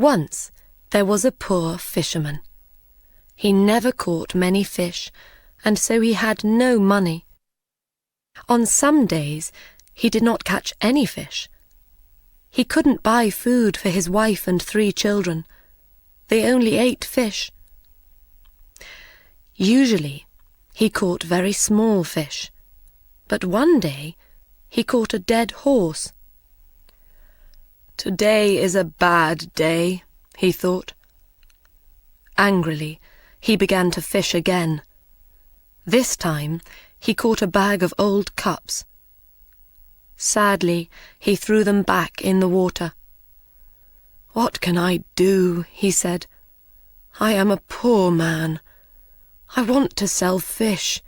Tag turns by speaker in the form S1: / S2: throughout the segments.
S1: Once there was a poor fisherman. He never caught many fish, and so he had no money. On some days he did not catch any fish. He couldn't buy food for his wife and 3 children. They only ate fish. Usually he caught very small fish, but one day he caught a dead horse. "Today is a bad day," he thought. Angrily, he began to fish again. This time he caught a bag of old cups. Sadly, he threw them back in the water. "What can I do?" he said. "I am a poor man. I want to sell fish.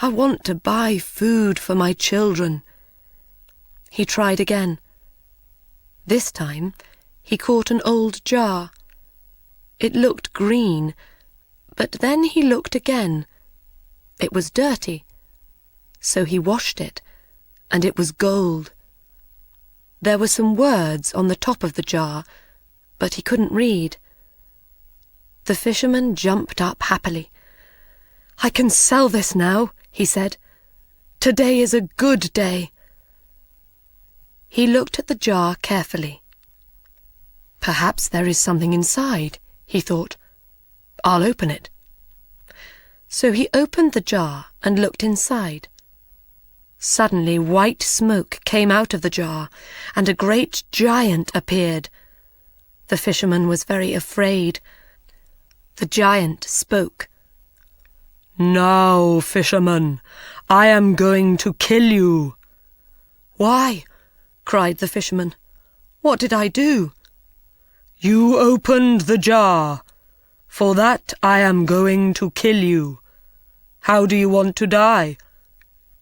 S1: I want to buy food for my children." He tried again. This time he caught an old jar. It looked green, but then he looked again. It was dirty, so he washed it, and it was gold. There were some words on the top of the jar, but he couldn't read. The fisherman jumped up happily. "I can sell this now," he said. "Today is a good day." He looked at the jar carefully. "Perhaps there is something inside," he thought. "I'll open it." So he opened the jar and looked inside. Suddenly white smoke came out of the jar, and a great giant appeared. The fisherman was very afraid. The giant spoke. "Now, fisherman, I am going to kill you." "Why?" cried the fisherman. "What did I do?" "You opened the jar. For that I am going to kill you. How do you want to die?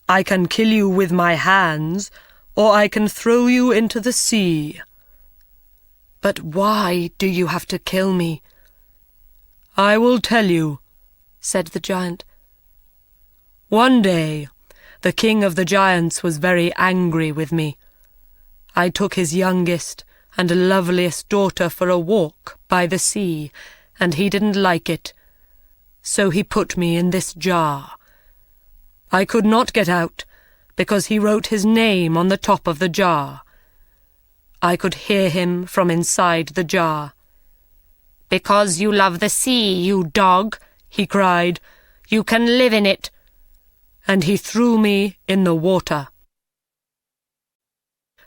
S1: I can kill you with my hands, or I can throw you into the sea." "But why do you have to kill me?" "I will tell you," said the giant. "One day, the king of the giants was very angry with me. I took his youngest and loveliest daughter for a walk by the sea, and he didn't like it. So he put me in this jar. I could not get out, because he wrote his name on the top of the jar. I could hear him from inside the jar. "Because you love the sea, you dog," he cried, "you can live in it." And he threw me in the water.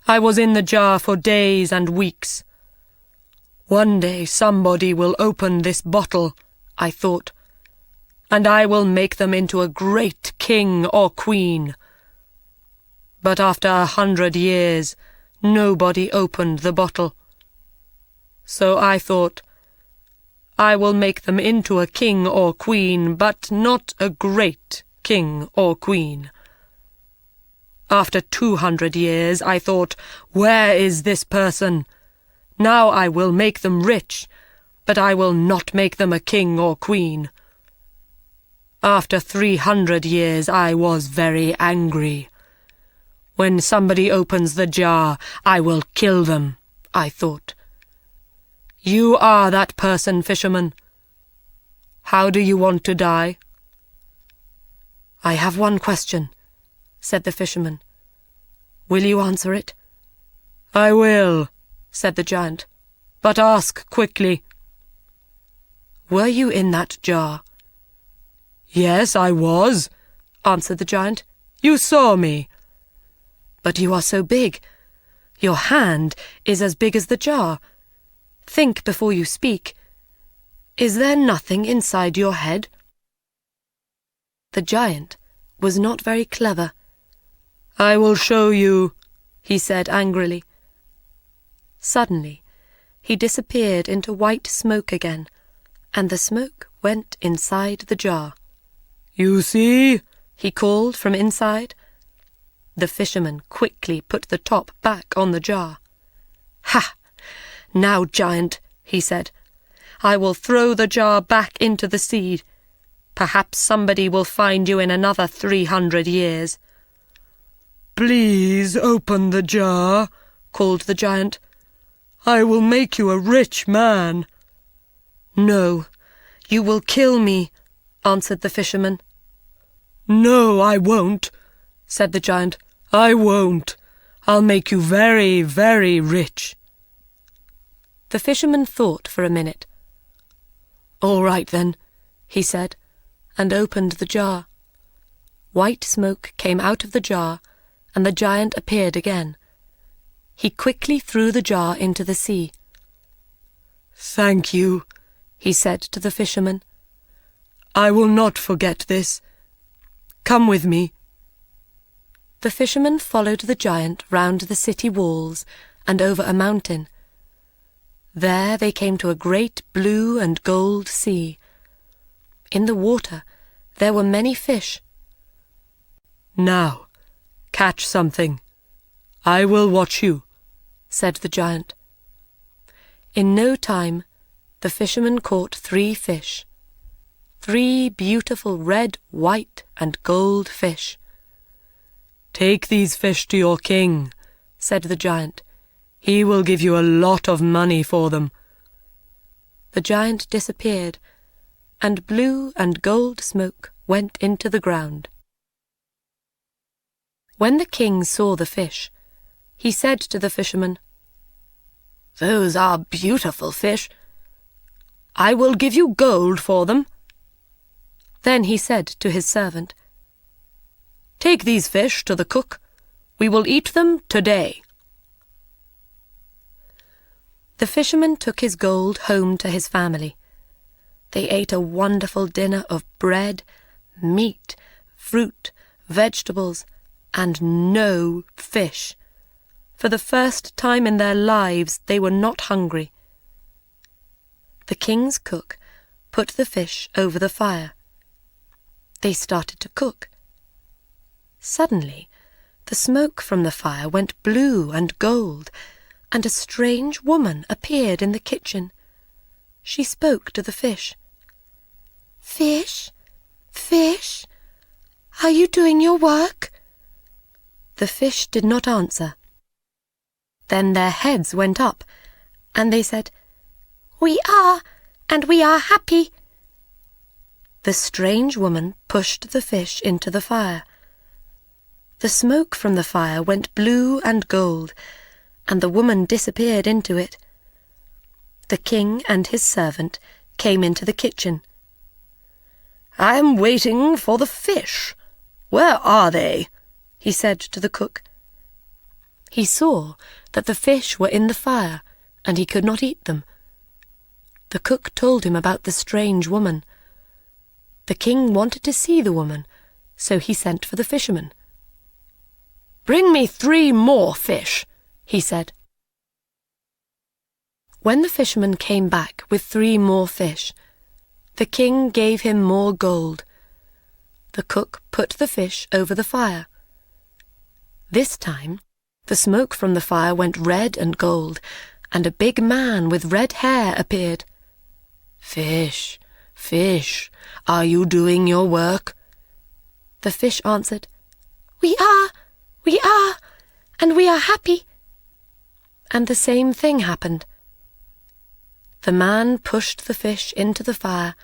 S1: I was in the jar for days and weeks. One day somebody will open this bottle, I thought, and I will make them into a great king or queen. But after 100 years, nobody opened the bottle. So I thought, I will make them into a king or queen, but not a great king or queen. After 200 years, I thought, where is this person? Now I will make them rich, but I will not make them a king or queen. After 300 years, I was very angry. When somebody opens the jar, I will kill them, I thought. You are that person, fisherman. How do you want to die? I have one question, said the fisherman. Will you answer it? I will, said the giant, but ask quickly. Were you in that jar? Yes, I was, answered the giant. You saw me. But you are so big. Your hand is as big as the jar. Think before you speak. Is there nothing inside your head? The giant was not very clever. I will show you, he said angrily. Suddenly, he disappeared into white smoke again, and the smoke went inside the jar. You see, he called from inside. The fisherman quickly put the top back on the jar. Ha! Now, giant, he said, I will throw the jar back into the sea. Perhaps somebody will find you in another 300 years. Please open the jar, called the giant. I will make you a rich man." "No, you will kill me," answered the fisherman. "No, I won't," said the giant. "I won't. I'll make you very, very rich." The fisherman thought for a minute. "All right then," he said, and opened the jar. White smoke came out of the jar, and the giant appeared again. He quickly threw the jar into the sea. "Thank you," he said to the fisherman. "I will not forget this. Come with me." The fisherman followed the giant round the city walls and over a mountain. There they came to a great blue and gold sea. In the water there were many fish. "Now, catch something. I will watch you," said the giant. In no time the fisherman caught 3 fish. 3 beautiful red, white, and gold fish. "Take these fish to your king," said the giant. "He will give you a lot of money for them." The giant disappeared, and blue and gold smoke went into the ground. When the king saw the fish, he said to the fisherman, "Those are beautiful fish. I will give you gold for them." Then he said to his servant, "Take these fish to the cook. We will eat them today." The fisherman took his gold home to his family. They ate a wonderful dinner of bread, meat, fruit, vegetables, and no fish. For the first time in their lives they were not hungry. The king's cook put the fish over the fire. They started to cook. Suddenly, the smoke from the fire went blue and gold, and a strange woman appeared in the kitchen. She spoke to the fish. "Fish, fish, are you doing your work?" The fish did not answer. Then their heads went up, and they said, "We are, and we are happy." The strange woman pushed the fish into the fire. The smoke from the fire went blue and gold, and the woman disappeared into it. The king and his servant came into the kitchen. "I am waiting for the fish. Where are they?" he said to the cook. He saw that the fish were in the fire, and he could not eat them. The cook told him about the strange woman. The king wanted to see the woman, so he sent for the fisherman. "Bring me 3 more fish," he said. When the fisherman came back with 3 more fish, the king gave him more gold. The cook put the fish over the fire. This time, the smoke from the fire went red and gold, and a big man with red hair appeared. "Fish, fish, are you doing your work?" The fish answered, we are, and we are happy." And the same thing happened. The man pushed the fish into the fire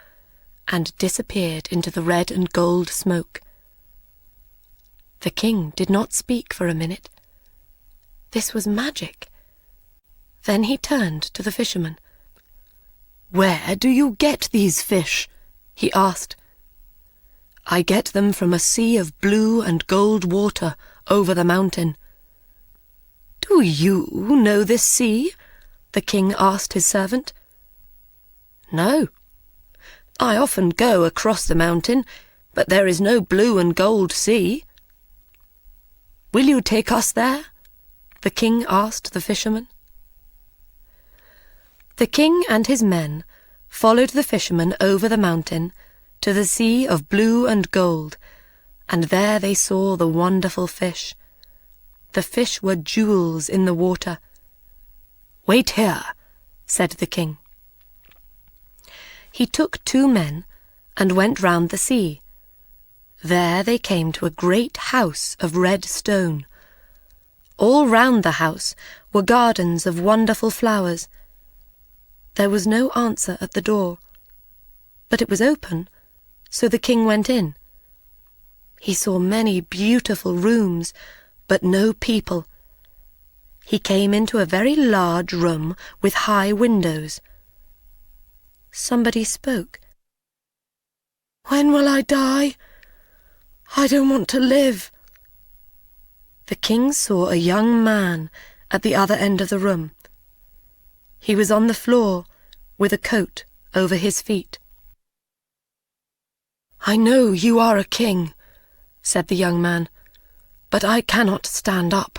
S1: and disappeared into the red and gold smoke. The king did not speak for a minute. This was magic. Then he turned to the fisherman. "Where do you get these fish?" he asked. "I get them from a sea of blue and gold water over the mountain." "Do you know this sea?" the king asked his servant. "No. I often go across the mountain, but there is no blue and gold sea." "Will you take us there?" the king asked the fisherman. The king and his men followed the fisherman over the mountain to the sea of blue and gold, and there they saw the wonderful fish. The fish were jewels in the water. "Wait here," said the king. He took 2 men and went round the sea. There they came to a great house of red stone. All round the house were gardens of wonderful flowers. There was no answer at the door, but it was open, so the king went in. He saw many beautiful rooms, but no people. He came into a very large room with high windows. Somebody spoke. "When will I die? I don't want to live." The king saw a young man at the other end of the room. He was on the floor with a coat over his feet. "I know you are a king," said the young man, "but I cannot stand up."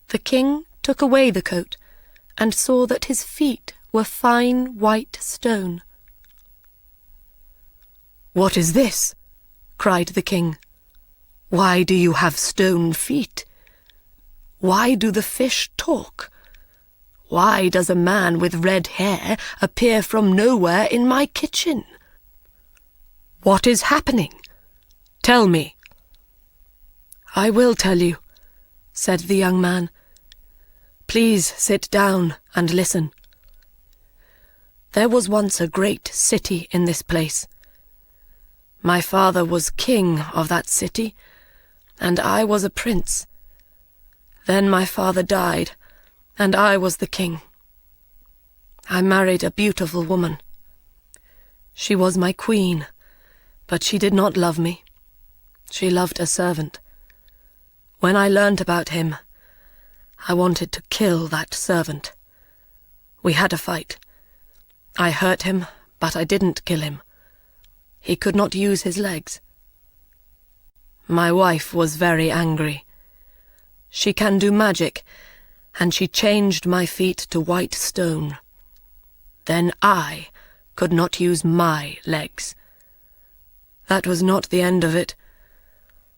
S1: The king took away the coat and saw that his feet were fine white stone. "What is this?" cried the king. "Why do you have stone feet? Why do the fish talk? Why does a man with red hair appear from nowhere in my kitchen? What is happening? Tell me." "I will tell you," said the young man. "Please sit down and listen. There was once a great city in this place. My father was king of that city, and I was a prince. Then my father died, and I was the king. I married a beautiful woman. She was my queen, but she did not love me. She loved a servant. When I learned about him, I wanted to kill that servant. We had a fight. I hurt him, but I didn't kill him. He could not use his legs. My wife was very angry. She can do magic, and she changed my feet to white stone. Then I could not use my legs. That was not the end of it.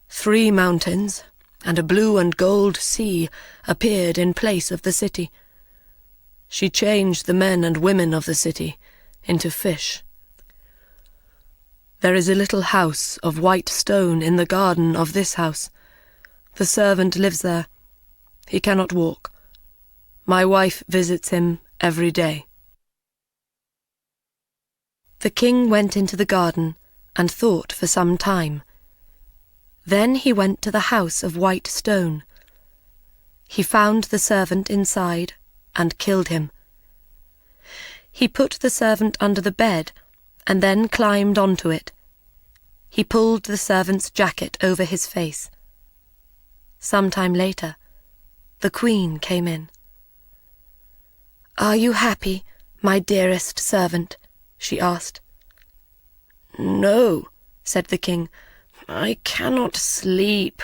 S1: 3 mountains and a blue and gold sea appeared in place of the city. She changed the men and women of the city into fish. There is a little house of white stone in the garden of this house. The servant lives there. He cannot walk. My wife visits him every day." The king went into the garden and thought for some time. Then he went to the house of white stone. He found the servant inside and killed him. He put the servant under the bed and then climbed onto it. He pulled the servant's jacket over his face. Some time later, the queen came in. "Are you happy, my dearest servant?" she asked. "No," said the king. "I cannot sleep.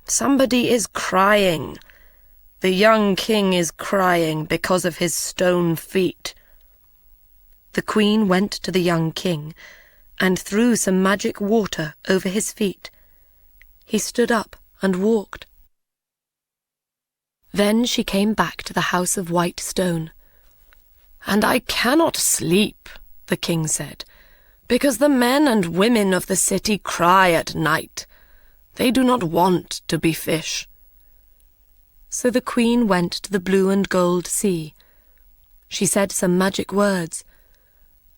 S1: Somebody is crying. The young king is crying because of his stone feet." The queen went to the young king and threw some magic water over his feet. He stood up and walked. Then she came back to the house of white stone. "And I cannot sleep," the king said, "because the men and women of the city cry at night. They do not want to be fish." So the queen went to the blue and gold sea. She said some magic words.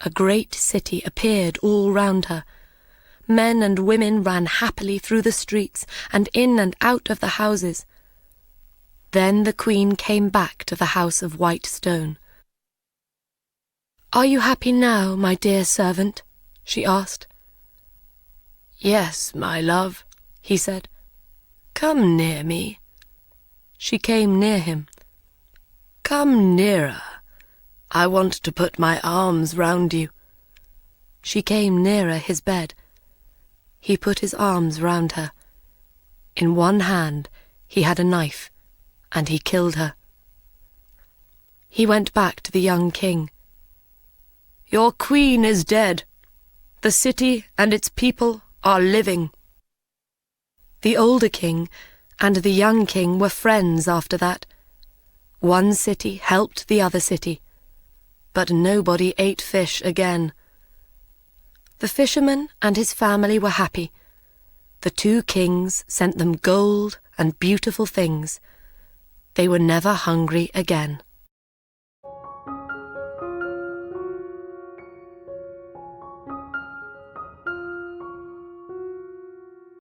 S1: A great city appeared all round her. Men and women ran happily through the streets and in and out of the houses. Then the queen came back to the house of white stone. "Are you happy now, my dear servant?" she asked. "Yes, my love," he said. "Come near me." She came near him. "Come nearer. I want to put my arms round you." She came nearer his bed. He put his arms round her. In one hand he had a knife, and he killed her. He went back to the young king. "Your queen is dead. The city and its people are living." The older king and the young king were friends after that. One city helped the other city, but nobody ate fish again. The fisherman and his family were happy. The 2 kings sent them gold and beautiful things. they were never hungry again.